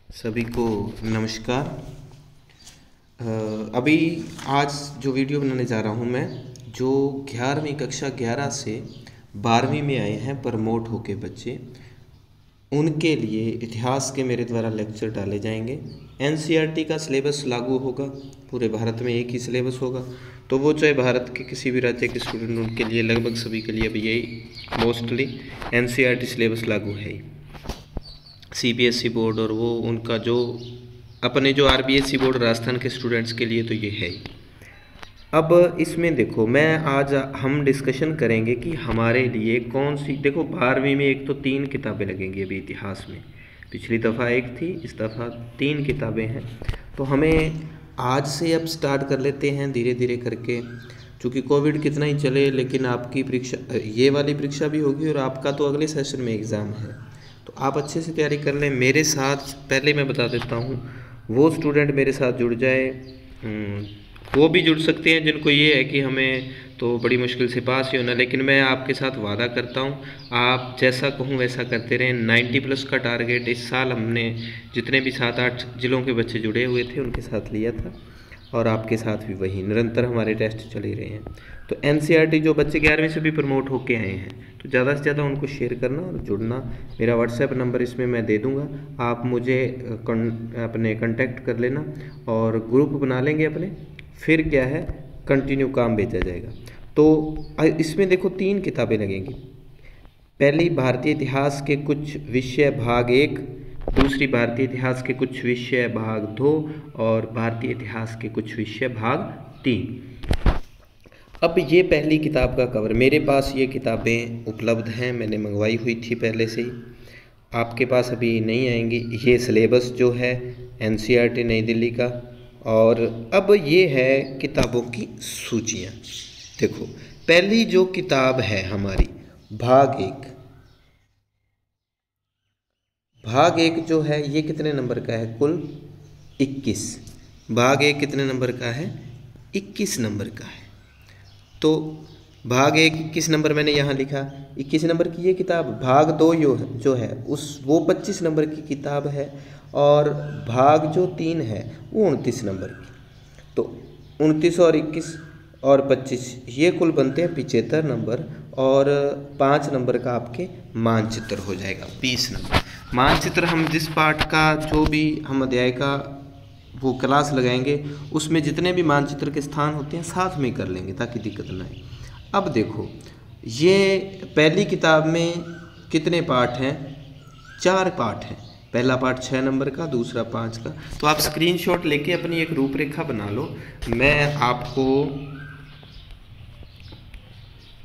सभी को नमस्कार। अभी आज जो वीडियो बनाने जा रहा हूँ मैं, जो 11वीं कक्षा 11 से 12वीं में आए हैं प्रमोट होके बच्चे, उनके लिए इतिहास के मेरे द्वारा लेक्चर डाले जाएंगे। एनसीईआरटी का सिलेबस लागू होगा, पूरे भारत में एक ही सिलेबस होगा, तो वो चाहे भारत के किसी भी राज्य के स्टूडेंट, उनके लिए लगभग सभी के लिए अभी यही मोस्टली एनसीईआरटी सिलेबस लागू है ही। सीबीएसई बोर्ड और वो उनका जो अपने जो आरबीएसई बोर्ड राजस्थान के स्टूडेंट्स के लिए तो ये है ही। अब इसमें देखो, मैं आज हम डिस्कशन करेंगे कि हमारे लिए कौन सी, देखो 12वीं में एक तो 3 किताबें लगेंगी अभी इतिहास में। पिछली दफ़ा एक थी, इस दफ़ा 3 किताबें हैं। तो हमें आज से अब स्टार्ट कर लेते हैं धीरे धीरे करके, चूँकि कोविड कितना ही चले, लेकिन आपकी परीक्षा, ये वाली परीक्षा भी होगी और आपका तो अगले सेशन में एग्ज़ाम है, तो आप अच्छे से तैयारी कर लें। मेरे साथ पहले मैं बता देता हूँ, वो स्टूडेंट मेरे साथ जुड़ जाए, वो भी जुड़ सकते हैं जिनको ये है कि हमें तो बड़ी मुश्किल से पास ही होना, लेकिन मैं आपके साथ वादा करता हूँ आप जैसा कहूँ वैसा करते रहें। 90+ का टारगेट इस साल हमने जितने भी 7-8 जिलों के बच्चे जुड़े हुए थे उनके साथ लिया था, और आपके साथ भी वही निरंतर हमारे टेस्ट चले रहे हैं। तो एनसीईआरटी जो बच्चे 11वीं से भी प्रमोट होके आए हैं, तो ज़्यादा से ज़्यादा उनको शेयर करना और जुड़ना। मेरा व्हाट्सएप नंबर इसमें मैं दे दूँगा, आप मुझे अपने कांटेक्ट कर लेना और ग्रुप बना लेंगे अपने, फिर क्या है कंटिन्यू काम भेजा जाएगा। तो इसमें देखो 3 किताबें लगेंगी। पहली भारतीय इतिहास के कुछ विषय भाग 1, दूसरी भारतीय इतिहास के कुछ विषय भाग 2 और भारतीय इतिहास के कुछ विषय भाग 3। अब ये पहली किताब का कवर, मेरे पास ये किताबें उपलब्ध हैं, मैंने मंगवाई हुई थी पहले से ही, आपके पास अभी नहीं आएंगी। ये सिलेबस जो है एनसीईआरटी नई दिल्ली का। और अब ये है किताबों की सूचियाँ। देखो पहली जो किताब है हमारी भाग 1, भाग 1 जो है ये कितने नंबर का है? कुल 21। भाग 1 कितने नंबर का है? 21 नंबर का है। तो भाग 1 21 नंबर मैंने यहाँ लिखा, 21 नंबर की ये किताब। भाग 2 जो है वो 25 नंबर की किताब है, और भाग जो 3 है वो 29 नंबर की। तो 29 और 21 और 25 ये कुल बनते हैं 75 नंबर, और 5 नंबर का आपके मानचित्र हो जाएगा, 20 नंबर। मानचित्र हम जिस पाठ का, जो भी हम अध्याय का वो क्लास लगाएंगे, उसमें जितने भी मानचित्र के स्थान होते हैं साथ में कर लेंगे ताकि दिक्कत ना आए। अब देखो ये पहली किताब में कितने पाठ हैं? 4 पाठ हैं। पहला पाठ 6 नंबर का, दूसरा 5 का। तो आप स्क्रीनशॉट लेके अपनी एक रूपरेखा बना लो। मैं आपको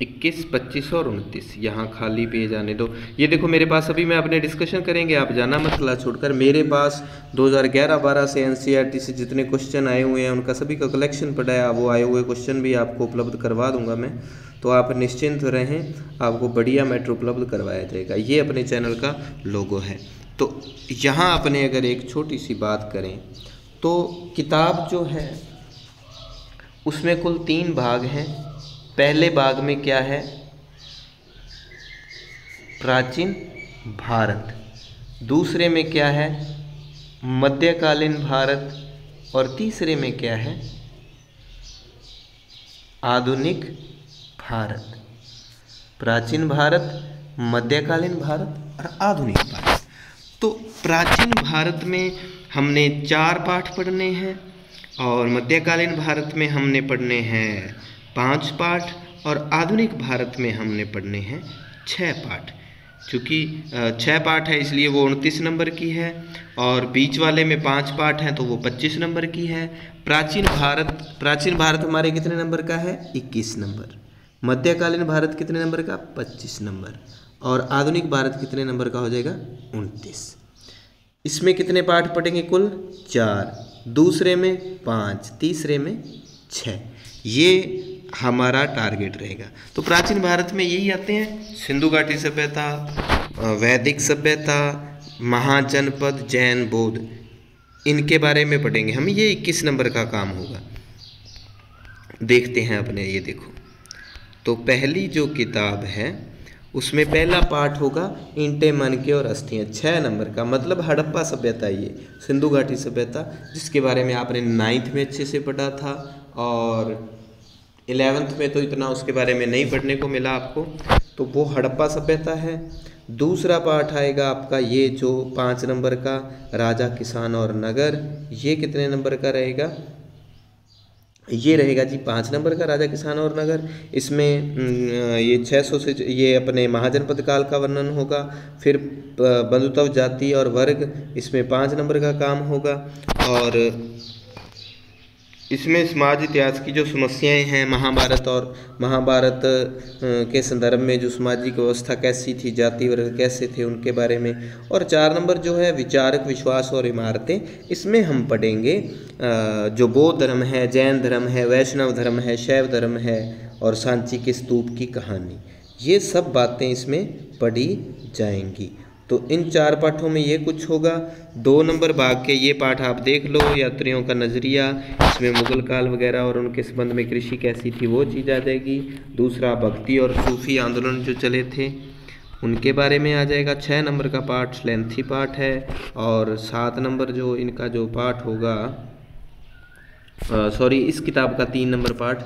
21, 25 और 29 यहाँ खाली पेज आने दो। ये देखो मेरे पास, अभी मैं अपने डिस्कशन करेंगे, आप जाना मत क्लास छोड़कर। मेरे पास 2011-12 से एनसीईआरटी से जितने क्वेश्चन आए हुए हैं उनका सभी का कलेक्शन पड़ा है। वो आए हुए क्वेश्चन भी आपको उपलब्ध करवा दूंगा मैं, तो आप निश्चिंत रहें, आपको बढ़िया मैटर उपलब्ध करवाया जाएगा। ये अपने चैनल का लोगो है। तो यहाँ अपने अगर एक छोटी सी बात करें तो किताब जो है उसमें कुल 3 भाग हैं। पहले भाग में क्या है? प्राचीन भारत। दूसरे में क्या है? मध्यकालीन भारत। और तीसरे में क्या है? आधुनिक भारत। प्राचीन भारत, मध्यकालीन भारत और आधुनिक भारत। तो प्राचीन भारत में हमने 4 पाठ पढ़ने हैं, और मध्यकालीन भारत में हमने पढ़ने हैं 5 पाठ, और आधुनिक भारत में हमने पढ़ने हैं 6 पाठ। चूँकि 6 पाठ है इसलिए वो 29 नंबर की है, और बीच वाले में 5 पाठ हैं तो वो 25 नंबर की है। प्राचीन भारत हमारे कितने नंबर का है? 21 नंबर। मध्यकालीन भारत कितने नंबर का? 25 नंबर। और आधुनिक भारत कितने नंबर का हो जाएगा? 29। इसमें कितने पाठ पढ़ेंगे? कुल 4, दूसरे में 5, तीसरे में 6। ये हमारा टारगेट रहेगा। तो प्राचीन भारत में यही आते हैं: सिंधु घाटी सभ्यता, वैदिक सभ्यता, महाजनपद, जैन, बौद्ध, इनके बारे में पढ़ेंगे हम। ये 21 नंबर का काम होगा। देखते हैं अपने, ये देखो, तो पहली जो किताब है उसमें पहला पार्ट होगा ईंटें, मनके और अस्थियाँ, 6 नंबर का, मतलब हड़प्पा सभ्यता, ये सिंधु घाटी सभ्यता, जिसके बारे में आपने 9th में अच्छे से पढ़ा था और 11th में तो इतना उसके बारे में नहीं पढ़ने को मिला आपको। तो वो हड़प्पा सभ्यता है। दूसरा पार्ट आएगा आपका ये जो 5 नंबर का राजा, किसान और नगर, ये कितने नंबर का रहेगा? ये रहेगा जी 5 नंबर का राजा, किसान और नगर। इसमें ये 600 से ये अपने महाजनपद काल का वर्णन होगा। फिर बंधुत्व, जाति और वर्ग, इसमें 5 नंबर का काम होगा। और इसमें समाज इतिहास की जो समस्याएं हैं, महाभारत के संदर्भ में जो सामाजिक व्यवस्था कैसी थी, जाति वर्ग कैसे थे, उनके बारे में। और 4 नंबर जो है विचारक, विश्वास और इमारतें, इसमें हम पढ़ेंगे जो बौद्ध धर्म है, जैन धर्म है, वैष्णव धर्म है, शैव धर्म है और सांची के स्तूप की कहानी, ये सब बातें इसमें पढ़ी जाएंगी। तो इन 4 पाठों में ये कुछ होगा। 2 नंबर भाग के ये पाठ आप देख लो, यात्रियों का नज़रिया, इसमें मुगल काल वगैरह और उनके संबंध में कृषि कैसी थी वो चीज़ आ जाएगी। दूसरा भक्ति और सूफी आंदोलन जो चले थे उनके बारे में आ जाएगा। 6 नंबर का पाठ लेंथी पाठ है। और 7 नंबर जो इनका जो पाठ होगा, इस किताब का 3 नंबर पाठ,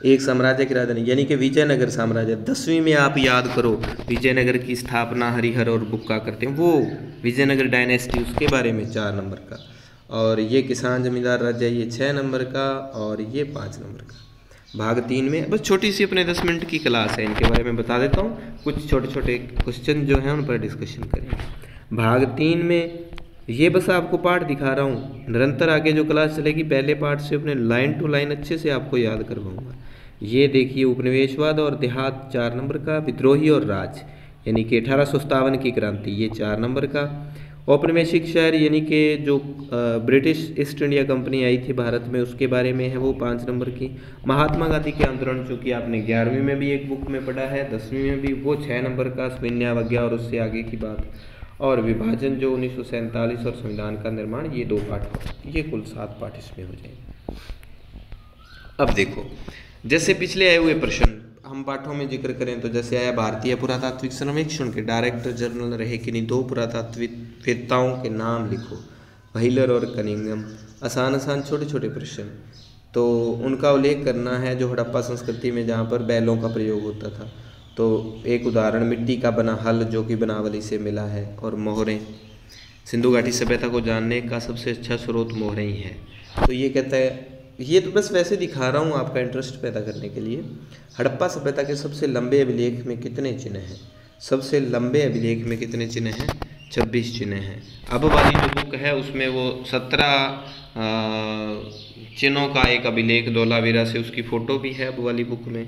एक साम्राज्य की राजधानी, यानी कि विजयनगर साम्राज्य। 10वीं में आप याद करो विजयनगर की स्थापना हरिहर और बुक्का करते हैं, वो विजयनगर डायनेस्टी, उसके बारे में 4 नंबर का। और ये किसान जमींदार राज्य, ये 6 नंबर का और ये 5 नंबर का। भाग 3 में बस छोटी सी अपने 10 मिनट की क्लास है, इनके बारे में बता देता हूँ। कुछ छोटे छोटे क्वेश्चन जो हैं उन पर डिस्कशन करेंगे। भाग 3 में ये बस आपको पाठ दिखा रहा हूँ, निरंतर आगे जो क्लास चलेगी पहले पाठ से अपने लाइन टू लाइन अच्छे से आपको याद करवाऊंगा। ये देखिए उपनिवेशवाद और देहात 4 नंबर का, विद्रोही और राज यानी कि 1857 की क्रांति, ये 4 नंबर का। औपनिवेशिक शहर यानी कि जो ब्रिटिश ईस्ट इंडिया कंपनी आई थी भारत में, उसके बारे में है, वो 5 नंबर की। महात्मा गांधी के आंदोलन, जो कि आपने 11वीं में भी एक बुक में पढ़ा है, 10वीं में भी, वो 6 नंबर का। स्पिन्यावज्ञा और उससे आगे की बात। और विभाजन जो 1947 और संविधान का निर्माण, ये 2 पाठ, ये कुल 7 पाठ इसमें हो जाएंगे। अब देखो, जैसे पिछले आए हुए प्रश्न हम पाठों में जिक्र करें तो जैसे आया भारतीय पुरातात्विक सर्वेक्षण के डायरेक्टर जनरल रहे किन्हीं 2 पुरातात्विकवेत्ताओं के नाम लिखो, व्हीलर और कनिंघम। आसान आसान छोटे छोटे प्रश्न, तो उनका उल्लेख करना है जो हड़प्पा संस्कृति में जहाँ पर बैलों का प्रयोग होता था। तो एक उदाहरण, मिट्टी का बना हल जो कि बनावली से मिला है, और मोहरें। सिंधु घाटी सभ्यता को जानने का सबसे अच्छा स्रोत मोहरें ही है। तो ये कहता है, ये तो बस वैसे दिखा रहा हूँ आपका इंटरेस्ट पैदा करने के लिए। हड़प्पा सभ्यता के सबसे लंबे अभिलेख में कितने चिन्ह हैं? सबसे लंबे अभिलेख में कितने चिन्ह हैं? 26 चिन्ह हैं। अब वाली जो बुक है उसमें वो 17 चिन्हों का एक अभिलेख धोलावीरा से, उसकी फ़ोटो भी है अब वाली बुक में।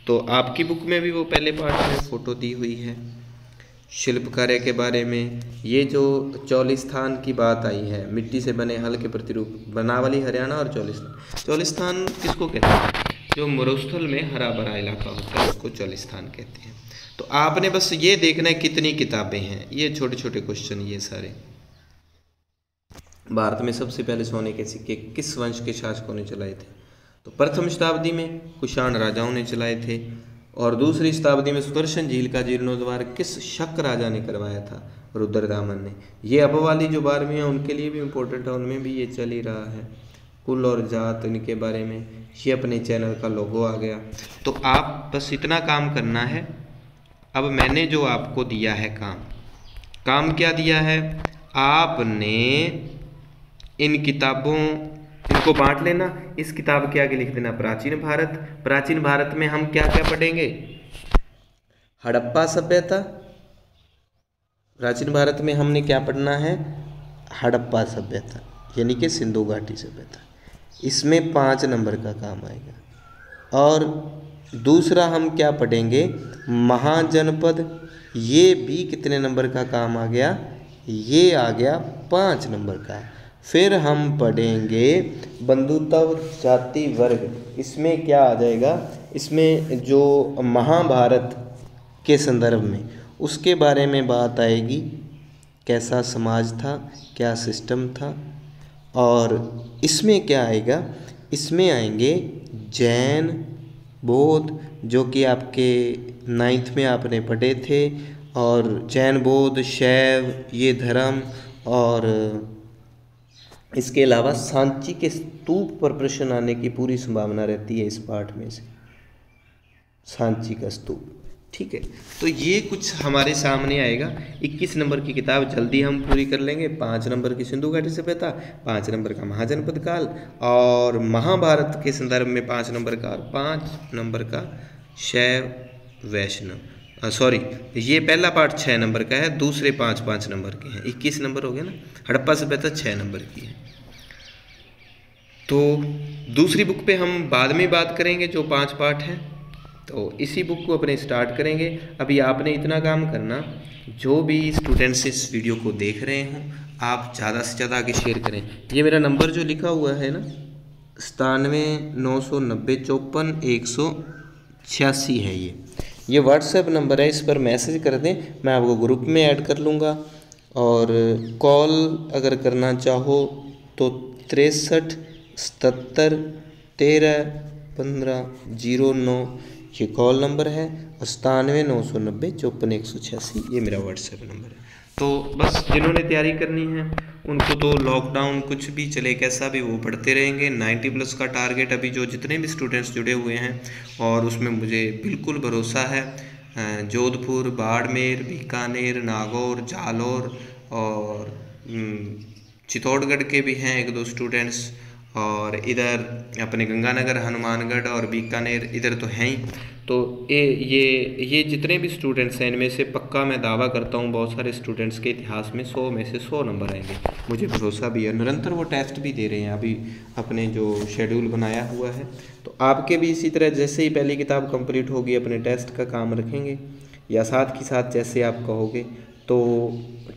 तो आपकी बुक में भी वो पहले पार्ट में फ़ोटो दी हुई है। शिल्प कार्य के बारे में, ये जो चौलिस्थान की बात आई है, मिट्टी से बने हल के प्रतिरूप, बनावली हरियाणा और चौलिस्थान। चौलिस्थान किसको कहते हैं? जो मरुस्थल में हरा भरा इलाका होता है उसको चौलिस्थान कहते हैं। तो आपने बस ये देखना है कितनी किताबें हैं, ये छोटे छोटे क्वेश्चन ये सारे। भारत में सबसे पहले सोने के सिक्के किस वंश के शासकों ने चलाए थे? तो प्रथम शताब्दी में कुषाण राजाओं ने चलाए थे। और दूसरी शताब्दी में सुदर्शन झील का जीर्णोद्धार किस शक राजा ने करवाया था? रुद्रदामन ने। ये अब वाली जो 12वीं है उनके लिए भी इम्पोर्टेंट है, उनमें भी ये चल ही रहा है। कुल और जात इनके बारे में, ये अपने चैनल का लोगो आ गया। तो आप बस इतना काम करना है। अब मैंने जो आपको दिया है काम क्या दिया है? आपने इन किताबों, इनको बांट लेना। इस किताब के आगे लिख देना प्राचीन भारत। प्राचीन भारत में हम क्या क्या पढ़ेंगे? हड़प्पा सभ्यता। प्राचीन भारत में हमने क्या पढ़ना है? हड़प्पा सभ्यता यानी कि सिंधु घाटी सभ्यता। इसमें 5 नंबर का काम आएगा। और दूसरा हम क्या पढ़ेंगे? महाजनपद। ये भी कितने नंबर का काम आ गया? ये आ गया 5 नंबर का। फिर हम पढ़ेंगे बंधुत्व, जाति, वर्ग। इसमें क्या आ जाएगा? इसमें जो महाभारत के संदर्भ में उसके बारे में बात आएगी, कैसा समाज था, क्या सिस्टम था। और इसमें क्या आएगा? इसमें आएंगे जैन, बौद्ध, जो कि आपके 9th में आपने पढ़े थे। और जैन, बौद्ध, शैव ये धर्म, और इसके अलावा सांची के स्तूप पर प्रश्न आने की पूरी संभावना रहती है इस पाठ में से, सांची का स्तूप। ठीक है, तो ये कुछ हमारे सामने आएगा। 21 नंबर की किताब जल्दी हम पूरी कर लेंगे। 5 नंबर की सिंधु घाटी सभ्यता, 5 नंबर का महाजनपद काल, और महाभारत के संदर्भ में 5 नंबर का, और 5 नंबर का शैव वैष्णव। सॉरी, ये पहला पार्ट 6 नंबर का है, दूसरे 5 नंबर के हैं। 21 नंबर हो गया ना। हड़प्पा सभ्यता 6 नंबर की है। तो दूसरी बुक पे हम बाद में बात करेंगे, जो 5 पार्ट हैं। तो इसी बुक को अपने स्टार्ट करेंगे। अभी आपने इतना काम करना, जो भी स्टूडेंट्स इस वीडियो को देख रहे हों, आप ज़्यादा से ज़्यादा आगे शेयर करें। ये मेरा नंबर जो लिखा हुआ है ना, 97 990 54 186 है। ये व्हाट्सएप नंबर है, इस पर मैसेज कर दें, मैं आपको ग्रुप में ऐड कर लूँगा। और कॉल अगर करना चाहो तो 63 77 13 15 09 ये कॉल नंबर है, और 97 990 54 186 ये मेरा व्हाट्सएप नंबर है। तो बस जिन्होंने तैयारी करनी है उनको तो लॉकडाउन कुछ भी चले कैसा भी वो पढ़ते रहेंगे। 90+ का टारगेट अभी जो जितने भी स्टूडेंट्स जुड़े हुए हैं, और उसमें मुझे बिल्कुल भरोसा है। जोधपुर, बाड़मेर, बीकानेर, नागौर, जालौर और चित्तौड़गढ़ के भी हैं 1-2 स्टूडेंट्स, और इधर अपने गंगानगर, हनुमानगढ़ और बीकानेर इधर तो हैं ही। तो ये जितने भी स्टूडेंट्स हैं, इनमें से पक्का मैं दावा करता हूँ बहुत सारे स्टूडेंट्स के इतिहास में 100 में से 100 नंबर आएंगे। मुझे भरोसा भी है। निरंतर वो टेस्ट भी दे रहे हैं अभी, अपने जो शेड्यूल बनाया हुआ है। तो आपके भी इसी तरह जैसे ही पहली किताब कंप्लीट होगी अपने टेस्ट का काम रखेंगे, या साथ के साथ जैसे आप कहोगे तो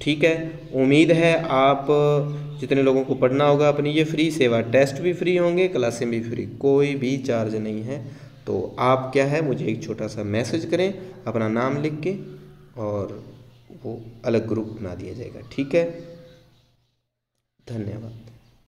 ठीक है। उम्मीद है आप जितने लोगों को पढ़ना होगा, अपनी ये फ्री सेवा, टेस्ट भी फ्री होंगे, क्लासें भी फ्री, कोई भी चार्ज नहीं है। तो आप क्या है, मुझे एक छोटा सा मैसेज करें अपना नाम लिख के, और वो अलग ग्रुप बना दिया जाएगा। ठीक है, धन्यवाद।